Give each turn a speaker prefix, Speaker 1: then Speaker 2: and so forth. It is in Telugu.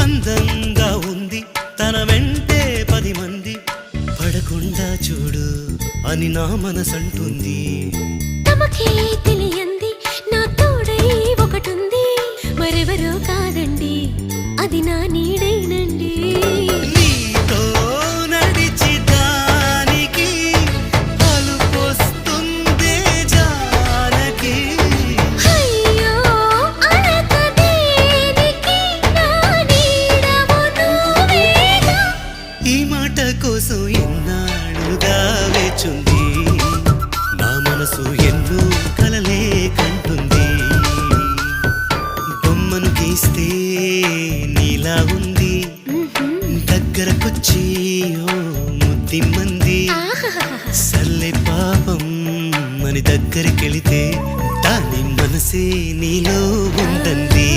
Speaker 1: అందంగా ఉంది తన వెంటే 10 మంది పడకుండా చూడు అని నా మనసంటుంది.
Speaker 2: తమకే తెలియంది నా తోడై ఒకటుంది, మరెవరో కాదండి అది నా నీడేనండి.
Speaker 1: నీతో నడిచి దానికి అలుపొస్తుందే జానకి.
Speaker 2: అయ్యో అనక దేనికి నా నీడవు నువ్వేగా.
Speaker 1: ఈ మాట కోసం ఎన్నాళ్ళుగా వేచుంది నా మనసు ఎన్నో కలలే కంటుంది. బొమ్మను గీస్తే నీలా ఉంది దగ్గరకొచ్చి ఓ ముద్దిమ్మంది. సల్లే పాపం అని దగ్గరికెళితే దాని మనసే నీలో ఉందంది.